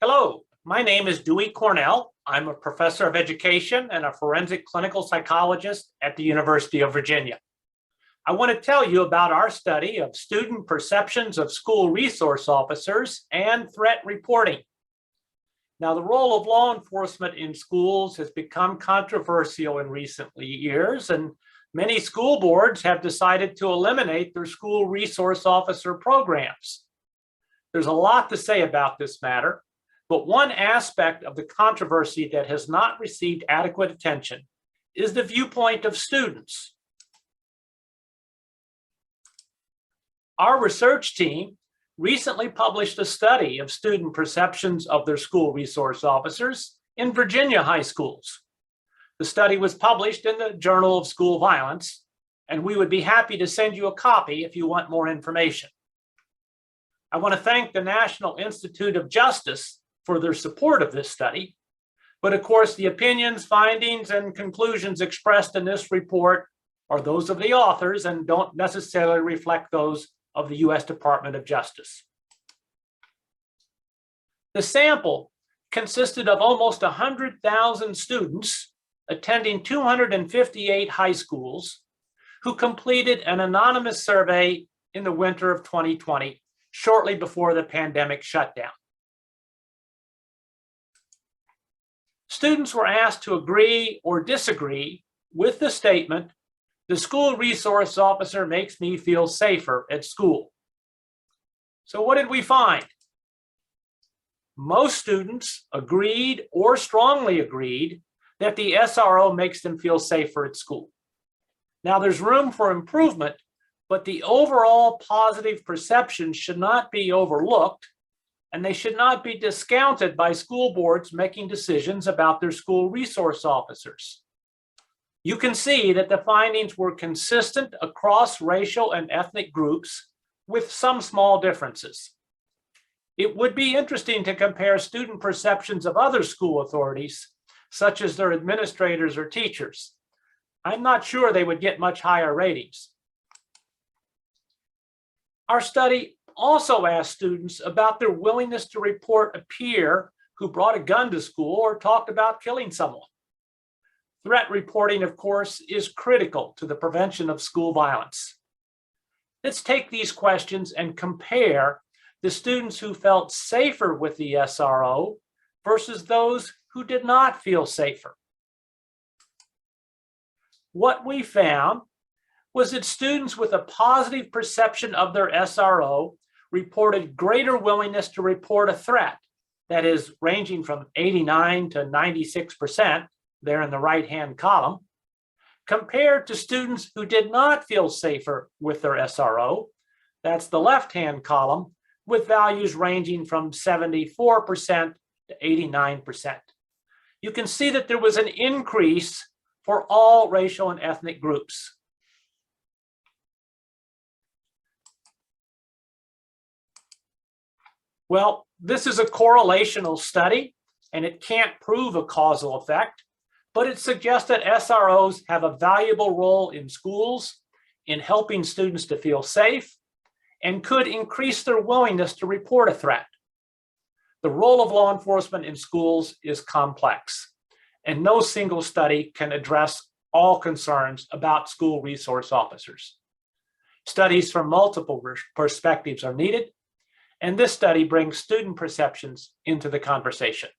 Hello, my name is Dewey Cornell. I'm a professor of education and a forensic clinical psychologist at the University of Virginia. I want to tell you about our study of student perceptions of school resource officers and threat reporting. Now, the role of law enforcement in schools has become controversial in recent years, and many school boards have decided to eliminate their school resource officer programs. There's a lot to say about this matter, but one aspect of the controversy that has not received adequate attention is the viewpoint of students. Our research team recently published a study of student perceptions of their school resource officers in Virginia high schools. The study was published in the Journal of School Violence, and we would be happy to send you a copy if you want more information. I want to thank the National Institute of Justice for their support of this study, but of course the opinions, findings, and conclusions expressed in this report are those of the authors and don't necessarily reflect those of the U.S. Department of Justice. The sample consisted of almost 100,000 students attending 258 high schools who completed an anonymous survey in the winter of 2020, shortly before the pandemic shutdown. Students were asked to agree or disagree with the statement, "The school resource officer makes me feel safer at school." So what did we find? Most students agreed or strongly agreed that the SRO makes them feel safer at school. Now there's room for improvement, but the overall positive perceptions should not be overlooked, and they should not be discounted by school boards making decisions about their school resource officers. You can see that the findings were consistent across racial and ethnic groups with some small differences. It would be interesting to compare student perceptions of other school authorities, such as their administrators or teachers. I'm not sure they would get much higher ratings. Our study also asked students about their willingness to report a peer who brought a gun to school or talked about killing someone. Threat reporting, of course, is critical to the prevention of school violence. Let's take these questions and compare the students who felt safer with the SRO versus those who did not feel safer. What we found was that students with a positive perception of their SRO reported greater willingness to report a threat, that is, ranging from 89 to 96%, there in the right-hand column, compared to students who did not feel safer with their SRO, that's the left-hand column, with values ranging from 74% to 89%. You can see that there was an increase for all racial and ethnic groups. Well, this is a correlational study, and it can't prove a causal effect, but it suggests that SROs have a valuable role in schools in helping students to feel safe and could increase their willingness to report a threat. The role of law enforcement in schools is complex, and no single study can address all concerns about school resource officers. Studies from multiple perspectives are needed, and this study brings student perceptions into the conversation.